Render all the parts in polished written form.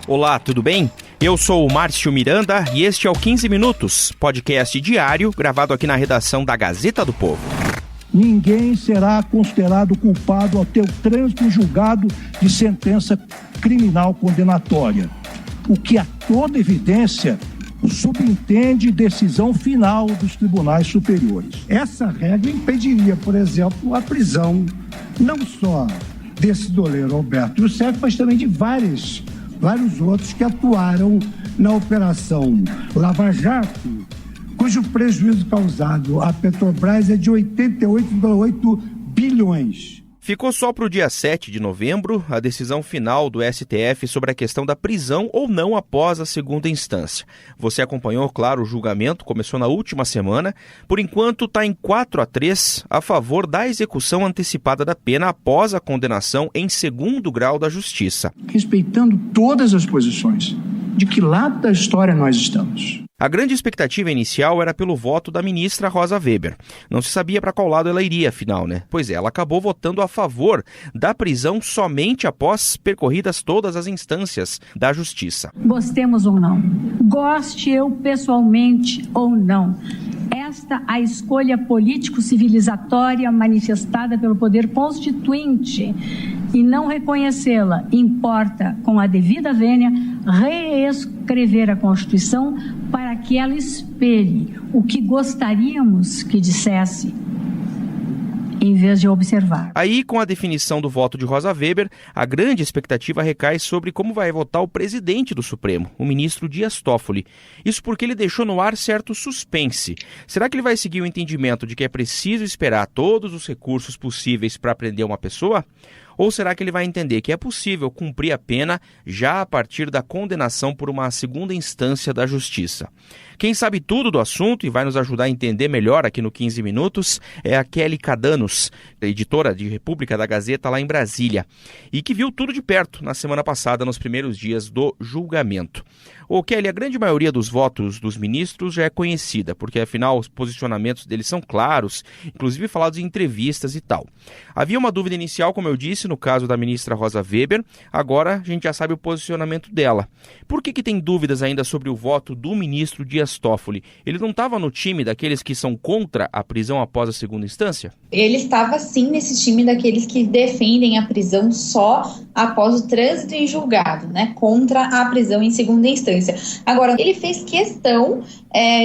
Olá, tudo bem? Eu sou o Márcio Miranda e este é o 15 Minutos, podcast diário gravado aqui na redação da Gazeta do Povo. Ninguém será considerado culpado ao ter o trânsito em julgado de sentença criminal condenatória, o que a toda evidência subentende decisão final dos tribunais superiores. Essa regra impediria, por exemplo, a prisão não só desse doleiro Alberto Youssef, mas também de vários outros que atuaram na Operação Lava Jato, cujo prejuízo causado à Petrobras é de 88,8 bilhões. Ficou só para o dia 7 de novembro a decisão final do STF sobre a questão da prisão ou não após a segunda instância. Você acompanhou, claro, o julgamento, começou na última semana. Por enquanto está em 4-3 a favor da execução antecipada da pena após a condenação em segundo grau da Justiça. Respeitando todas as posições, de que lado da história nós estamos? A grande expectativa inicial era pelo voto da ministra Rosa Weber. Não se sabia para qual lado ela iria, afinal, né? Pois é, ela acabou votando a favor da prisão somente após percorridas todas as instâncias da Justiça. Gostemos ou não, goste eu pessoalmente ou não, esta a escolha político-civilizatória manifestada pelo poder constituinte e não reconhecê-la importa, com a devida vênia, reescrever a Constituição para que ela espelhe o que gostaríamos que dissesse, em vez de observar. Aí, com a definição do voto de Rosa Weber, a grande expectativa recai sobre como vai votar o presidente do Supremo, o ministro Dias Toffoli. Isso porque ele deixou no ar certo suspense. Será que ele vai seguir o entendimento de que é preciso esperar todos os recursos possíveis para prender uma pessoa? Ou será que ele vai entender que é possível cumprir a pena já a partir da condenação por uma segunda instância da Justiça? Quem sabe tudo do assunto e vai nos ajudar a entender melhor aqui no 15 Minutos é a Kelly Cadanos, editora de República da Gazeta lá em Brasília, e que viu tudo de perto na semana passada, nos primeiros dias do julgamento. Ô Kelly, a grande maioria dos votos dos ministros já é conhecida, porque afinal os posicionamentos deles são claros, inclusive falados em entrevistas e tal. Havia uma dúvida inicial, como eu disse, no caso da ministra Rosa Weber, agora a gente já sabe o posicionamento dela. Por que tem dúvidas ainda sobre o voto do ministro Dias Toffoli? Ele não estava no time daqueles que são contra a prisão após a segunda instância? Ele estava sim nesse time daqueles que defendem a prisão só após o trânsito em julgado, né, contra a prisão em segunda instância. Agora, ele fez questão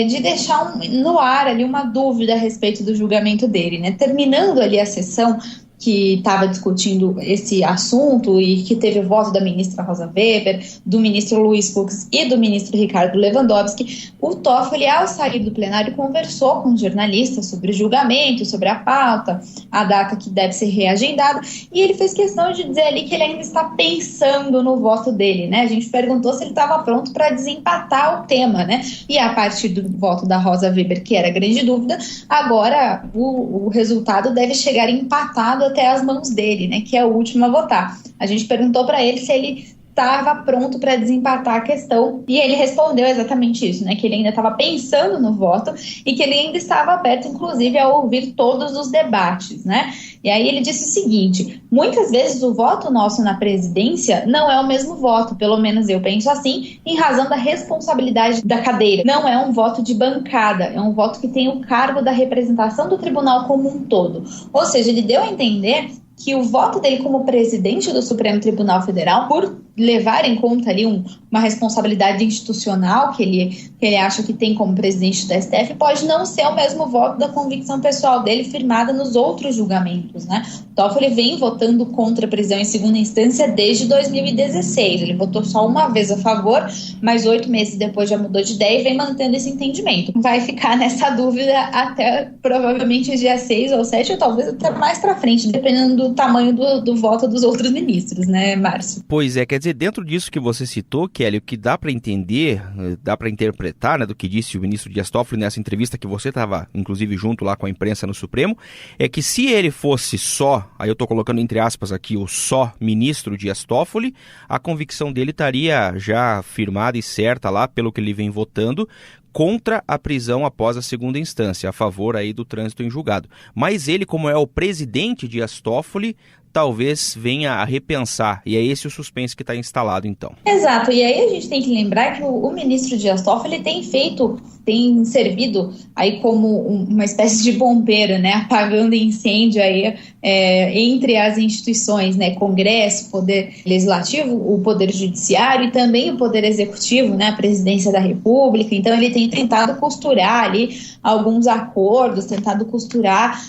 de deixar no ar ali uma dúvida a respeito do julgamento dele, né, terminando ali a sessão que estava discutindo esse assunto e que teve o voto da ministra Rosa Weber, do ministro Luiz Fux e do ministro Ricardo Lewandowski, o Toffoli, ao sair do plenário, conversou com os jornalistas sobre o julgamento, sobre a pauta, a data que deve ser reagendada, e ele fez questão de dizer ali que ele ainda está pensando no voto dele, né? A gente perguntou se ele estava pronto para desempatar o tema, né? E a partir do voto da Rosa Weber, que era grande dúvida, agora o resultado deve chegar empatado até as mãos dele, né, que é o último a votar. A gente perguntou para ele se ele estava pronto para desempatar a questão e ele respondeu exatamente isso, né, que ele ainda estava pensando no voto e que ele ainda estava aberto, inclusive, a ouvir todos os debates, né. E aí ele disse o seguinte: muitas vezes o voto nosso na presidência não é o mesmo voto, pelo menos eu penso assim, em razão da responsabilidade da cadeira. Não é um voto de bancada, é um voto que tem o cargo da representação do tribunal como um todo. Ou seja, ele deu a entender que o voto dele como presidente do Supremo Tribunal Federal, por levar em conta ali uma responsabilidade institucional que ele acha que tem como presidente do STF, pode não ser o mesmo voto da convicção pessoal dele firmada nos outros julgamentos, né? Toffoli vem votando contra a prisão em segunda instância desde 2016. Ele votou só uma vez a favor, mas 8 meses depois já mudou de ideia e vem mantendo esse entendimento. Vai ficar nessa dúvida até provavelmente dia 6 ou 7, ou talvez até mais para frente, dependendo do tamanho do voto dos outros ministros, né, Márcio? Pois é, quer dizer, dentro disso que você citou, Kelly, o que dá para entender, dá para interpretar, né, do que disse o ministro Dias Toffoli nessa entrevista que você estava, inclusive, junto lá com a imprensa no Supremo, é que se ele fosse só, aí eu estou colocando entre aspas aqui, o só ministro Dias Toffoli, a convicção dele estaria já firmada e certa lá, pelo que ele vem votando, contra a prisão após a segunda instância, a favor aí do trânsito em julgado. Mas ele, como é o presidente Dias Toffoli, talvez venha a repensar. E é esse o suspense que está instalado, então. Exato, e aí a gente tem que lembrar que o ministro Dias Toffoli tem servido aí como uma espécie de bombeiro, né, apagando incêndio aí entre as instituições, né, Congresso, Poder Legislativo, o Poder Judiciário e também o Poder Executivo, né, a Presidência da República. Então ele tem tentado costurar ali alguns acordos, tentado costurar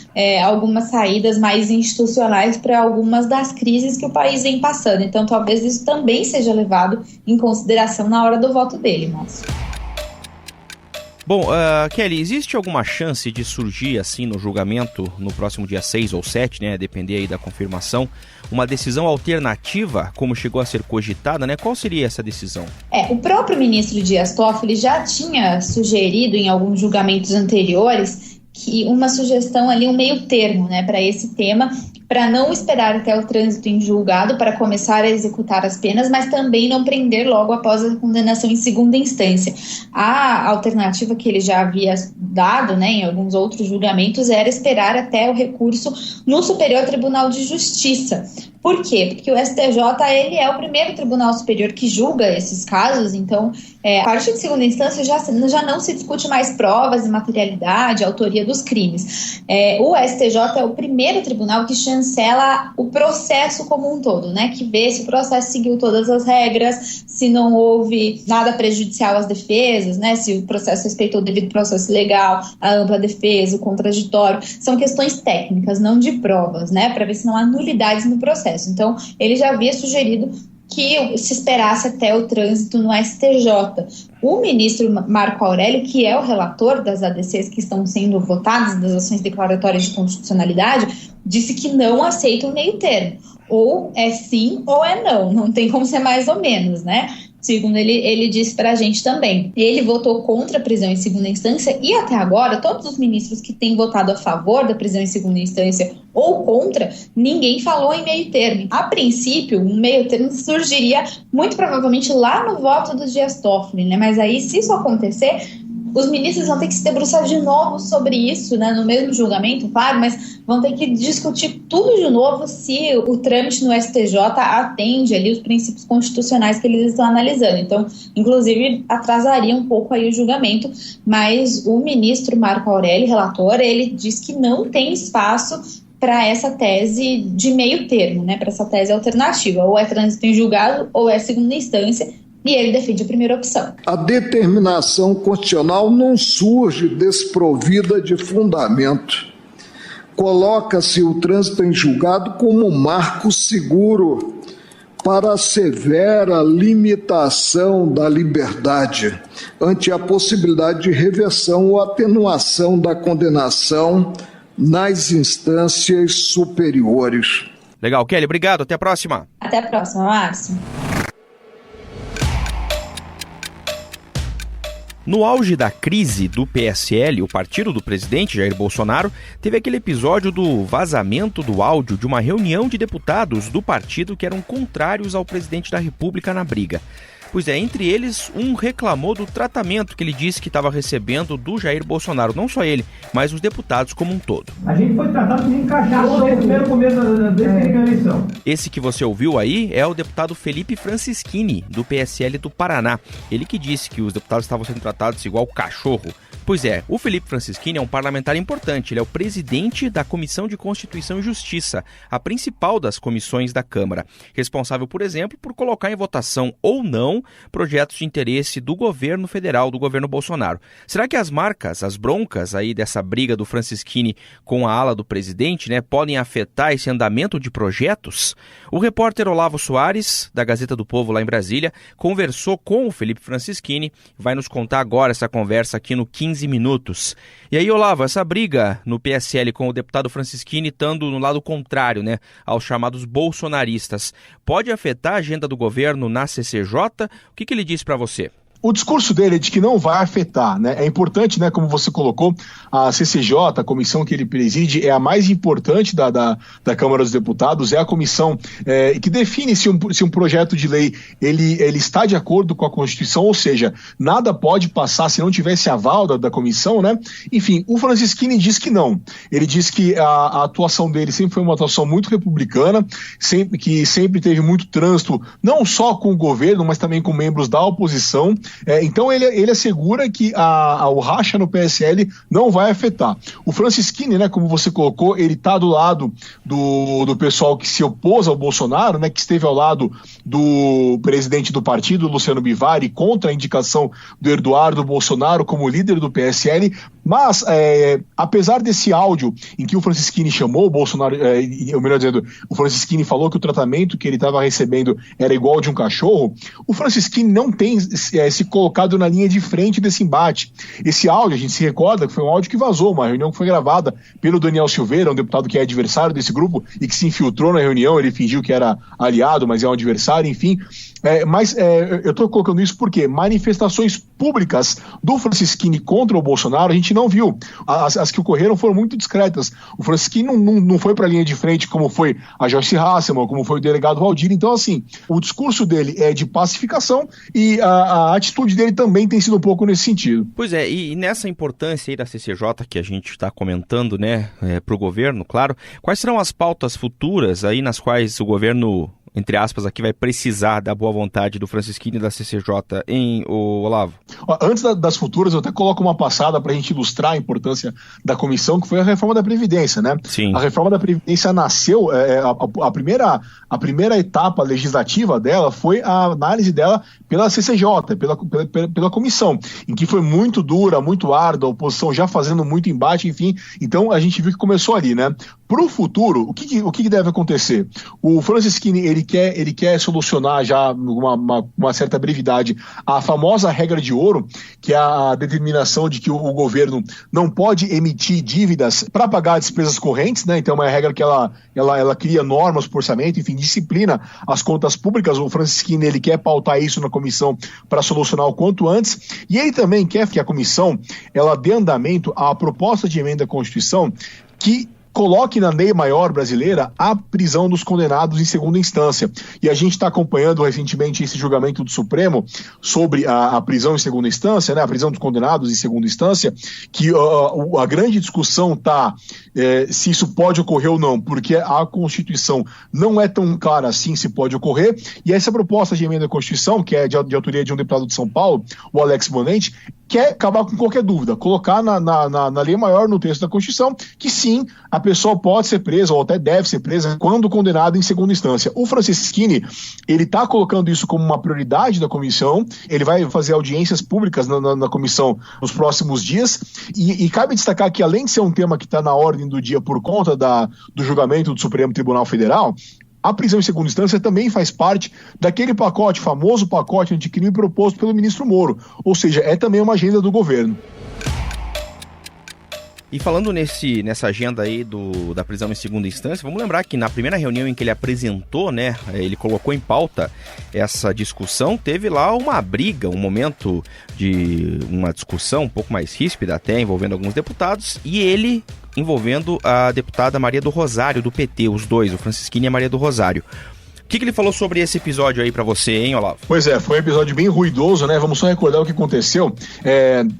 algumas saídas mais institucionais para algumas das crises que o país vem passando. Então talvez isso também seja levado em consideração na hora do voto dele, Márcio. Bom, Kelly, existe alguma chance de surgir, assim, no julgamento, no próximo dia 6 ou 7, né, depender aí da confirmação, uma decisão alternativa, como chegou a ser cogitada, né? Qual seria essa decisão? O próprio ministro Dias Toffoli já tinha sugerido em alguns julgamentos anteriores que uma sugestão ali, um meio termo, né, para esse tema, para não esperar até o trânsito em julgado para começar a executar as penas, mas também não prender logo após a condenação em segunda instância. A alternativa que ele já havia dado, né, em alguns outros julgamentos, era esperar até o recurso no Superior Tribunal de Justiça. Por quê? Porque o STJ ele é o primeiro tribunal superior que julga esses casos, então, a partir de segunda instância já não se discute mais provas e materialidade, autoria dos crimes. O STJ é o primeiro tribunal que chancela o processo como um todo, né? Que vê se o processo seguiu todas as regras, se não houve nada prejudicial às defesas, né? Se o processo respeitou o devido processo legal, a ampla defesa, o contraditório. São questões técnicas, não de provas, né? Para ver se não há nulidades no processo. Então, ele já havia sugerido que se esperasse até o trânsito no STJ. O ministro Marco Aurélio, que é o relator das ADCs que estão sendo votadas, das ações declaratórias de constitucionalidade, disse que não aceita o meio termo. Ou é sim ou é não tem como ser mais ou menos, né? Segundo ele disse para a gente também. Ele votou contra a prisão em segunda instância e até agora, todos os ministros que têm votado a favor da prisão em segunda instância ou contra, ninguém falou em meio termo. A princípio, um meio termo surgiria muito provavelmente lá no voto do Dias Toffoli, né? Mas aí, se isso acontecer, os ministros vão ter que se debruçar de novo sobre isso, né, no mesmo julgamento, claro, mas vão ter que discutir tudo de novo se o trâmite no STJ atende ali os princípios constitucionais que eles estão analisando. Então, inclusive, atrasaria um pouco aí o julgamento, mas o ministro Marco Aurélio, relator, ele diz que não tem espaço para essa tese de meio termo, né, para essa tese alternativa, ou é trânsito em julgado ou é segunda instância. E ele defende a primeira opção. A determinação constitucional não surge desprovida de fundamento. Coloca-se o trânsito em julgado como um marco seguro para a severa limitação da liberdade ante a possibilidade de reversão ou atenuação da condenação nas instâncias superiores. Legal, Kelly, obrigado. Até a próxima. Até a próxima, Márcio. No auge da crise do PSL, o partido do presidente Jair Bolsonaro teve aquele episódio do vazamento do áudio de uma reunião de deputados do partido que eram contrários ao presidente da República na briga. Pois é, entre eles, um reclamou do tratamento que ele disse que estava recebendo do Jair Bolsonaro. Não só ele, mas os deputados como um todo. A gente foi tratado de encaixado desde o primeiro começo da eleição. Esse que você ouviu aí é o deputado Felipe Francischini, do PSL do Paraná. Ele que disse que os deputados estavam sendo tratados igual cachorro. Pois é, o Felipe Francischini é um parlamentar importante. Ele é o presidente da Comissão de Constituição e Justiça, a principal das comissões da Câmara. Responsável, por exemplo, por colocar em votação ou não projetos de interesse do governo federal, do governo Bolsonaro. Será que as marcas, as broncas aí dessa briga do Francischini com a ala do presidente, né, podem afetar esse andamento de projetos? O repórter Olavo Soares, da Gazeta do Povo lá em Brasília, conversou com o Felipe Francischini, vai nos contar agora essa conversa aqui no 15 Minutos. E aí, Olavo, essa briga no PSL com o deputado Francischini estando no lado contrário, né, aos chamados bolsonaristas, pode afetar a agenda do governo na CCJ? O que ele disse para você? O discurso dele é de que não vai afetar, né? É importante, né, como você colocou, a CCJ, a comissão que ele preside, é a mais importante da Câmara dos Deputados, é a comissão que define se um projeto de lei ele está de acordo com a Constituição, ou seja, nada pode passar se não tivesse aval da comissão, né? Enfim, o Francisquini diz que não. Ele diz que a atuação dele sempre foi uma atuação muito republicana, que sempre teve muito trânsito, não só com o governo, mas também com membros da oposição. Então ele assegura que o racha no PSL não vai afetar. O Francisquini, né, como você colocou, ele está do lado do pessoal que se opôs ao Bolsonaro, né, que esteve ao lado do presidente do partido, Luciano Bivar, contra a indicação do Eduardo Bolsonaro como líder do PSL, mas apesar desse áudio em que o Francisquini chamou o Bolsonaro, ou melhor dizendo, o Francisquini falou que o tratamento que ele estava recebendo era igual ao de um cachorro, o Francisquini não tem se colocado na linha de frente desse embate. Esse áudio, a gente se recorda que foi um áudio que vazou, uma reunião que foi gravada pelo Daniel Silveira, um deputado que é adversário desse grupo e que se infiltrou na reunião, ele fingiu que era aliado, mas é um adversário, enfim. Mas eu estou colocando isso porque manifestações públicas do Francisquini contra o Bolsonaro a gente não viu. As que ocorreram foram muito discretas. O Francisquini não foi para a linha de frente como foi a Joyce Hasselmann, como foi o delegado Valdir. Então, assim, o discurso dele é de pacificação e a atitude dele também tem sido um pouco nesse sentido. Pois é, e nessa importância aí da CCJ que a gente está comentando, né, para o governo, claro, quais serão as pautas futuras aí nas quais o governo, entre aspas, aqui vai precisar da boa vontade do Francisquini e da CCJ, hein, Olavo? Antes das futuras, eu até coloco uma passada para a gente ilustrar a importância da comissão, que foi a reforma da Previdência, né? Sim. A reforma da Previdência nasceu, a primeira etapa legislativa dela foi a análise dela pela CCJ, pela comissão, em que foi muito dura, muito árdua, a oposição já fazendo muito embate, enfim. Então a gente viu que começou ali, né? Para o futuro, o que deve acontecer? O Francisquini, ele quer solucionar já uma certa brevidade a famosa regra de ouro, que é a determinação de que o governo não pode emitir dívidas para pagar despesas correntes, né? Então é uma regra que ela cria normas para orçamento, enfim, disciplina as contas públicas. O Francisquini, ele quer pautar isso na comissão para solucionar o quanto antes, e ele também quer que a comissão ela dê andamento à proposta de emenda à Constituição que coloque na lei maior brasileira a prisão dos condenados em segunda instância. E a gente está acompanhando recentemente esse julgamento do Supremo sobre a prisão em segunda instância, né, a prisão dos condenados em segunda instância, que a grande discussão está se isso pode ocorrer ou não, porque a Constituição não é tão clara assim se pode ocorrer, e essa proposta de emenda à Constituição, que é de autoria de um deputado de São Paulo, o Alex Bonente, quer acabar com qualquer dúvida, colocar na lei maior, no texto da Constituição, que sim, a pessoa pode ser presa ou até deve ser presa quando condenada em segunda instância. O Francisquini, ele está colocando isso como uma prioridade da comissão, ele vai fazer audiências públicas na comissão nos próximos dias, e cabe destacar que, além de ser um tema que está na ordem do dia por conta do julgamento do Supremo Tribunal Federal, a prisão em segunda instância também faz parte daquele pacote, famoso pacote anticrime proposto pelo ministro Moro, ou seja, é também uma agenda do governo. E falando nessa agenda aí da prisão em segunda instância, vamos lembrar que na primeira reunião em que ele apresentou, né, ele colocou em pauta essa discussão, teve lá uma briga, um momento de uma discussão um pouco mais ríspida até, envolvendo alguns deputados, e ele envolvendo a deputada Maria do Rosário, do PT, os dois, o Francisquini e a Maria do Rosário. O que ele falou sobre esse episódio aí pra você, hein, Olavo? Pois é, foi um episódio bem ruidoso, né? Vamos só recordar o que aconteceu.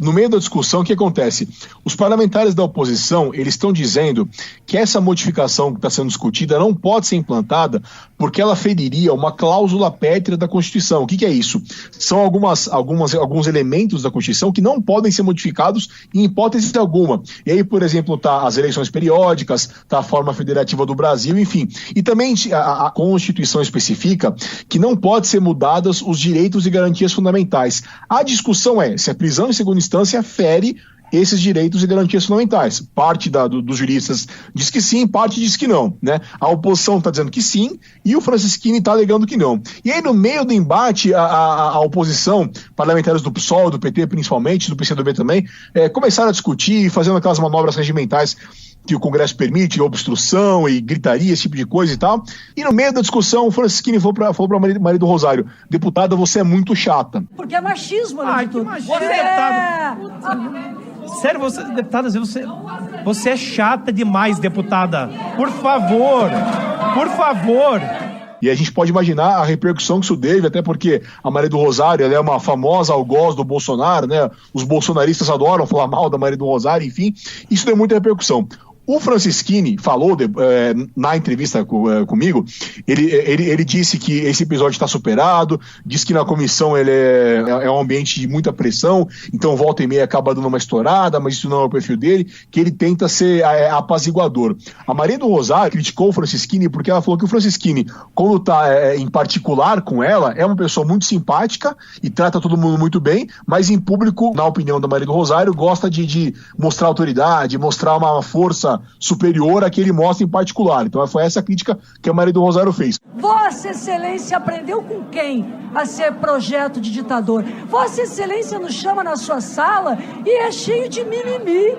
No meio da discussão, o que acontece? Os parlamentares da oposição, eles estão dizendo que essa modificação que está sendo discutida não pode ser implantada porque ela feriria uma cláusula pétrea da Constituição. O que é isso? São alguns elementos da Constituição que não podem ser modificados em hipótese alguma. E aí, por exemplo, tá as eleições periódicas, tá a forma federativa do Brasil, enfim. E também a Constituição especifica que não pode ser mudados os direitos e garantias fundamentais. A discussão é se a prisão em segunda instância fere esses direitos e garantias fundamentais. Parte dos juristas diz que sim, parte diz que não, né? A oposição está dizendo que sim e o Francisquini está alegando que não. E aí, no meio do embate, a oposição, parlamentares do PSOL, do PT principalmente, do PCdoB também, começaram a discutir, fazendo aquelas manobras regimentais que o Congresso permite, obstrução e gritaria, esse tipo de coisa e tal. E no meio da discussão, o Francisquini falou para Maria do Rosário: deputada, você é muito chata. Porque é machismo, né? Que machismo, deputada. Sério, deputada, você é chata demais, deputada. Por favor. E a gente pode imaginar a repercussão que isso teve, até porque a Maria do Rosário, ela é uma famosa algoz do Bolsonaro, né? Os bolsonaristas adoram falar mal da Maria do Rosário, enfim, isso deu muita repercussão. O Francisquini falou na entrevista comigo, ele disse que esse episódio está superado, disse que na comissão ele é um ambiente de muita pressão, então volta e meia acaba dando uma estourada, mas isso não é o perfil dele, que ele tenta ser apaziguador. A Maria do Rosário criticou o Francisquini porque ela falou que o Francisquini, quando está em particular com ela, é uma pessoa muito simpática e trata todo mundo muito bem, mas em público, na opinião da Maria do Rosário, gosta de mostrar autoridade, mostrar uma força superior a que ele mostra em particular. Então foi essa a crítica que a Maria do Rosário fez. Vossa Excelência aprendeu com quem a ser projeto de ditador? Vossa Excelência nos chama na sua sala e é cheio de mimimi,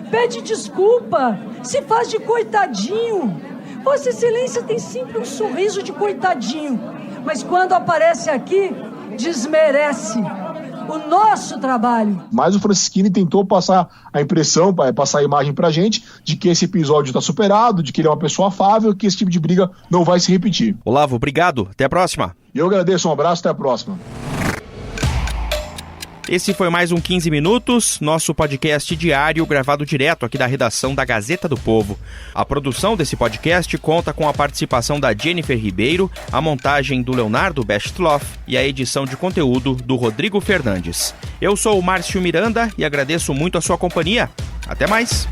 pede desculpa, se faz de coitadinho. Vossa Excelência tem sempre um sorriso de coitadinho, mas quando aparece aqui, desmerece o nosso trabalho. Mas o Francisquini tentou passar a impressão, passar a imagem pra gente de que esse episódio está superado, de que ele é uma pessoa afável, que esse tipo de briga não vai se repetir. Olavo, obrigado. Até a próxima. Eu agradeço, um abraço, até a próxima. Esse foi mais um 15 Minutos, nosso podcast diário gravado direto aqui da redação da Gazeta do Povo. A produção desse podcast conta com a participação da Jennifer Ribeiro, a montagem do Leonardo Bestloff e a edição de conteúdo do Rodrigo Fernandes. Eu sou o Márcio Miranda e agradeço muito a sua companhia. Até mais!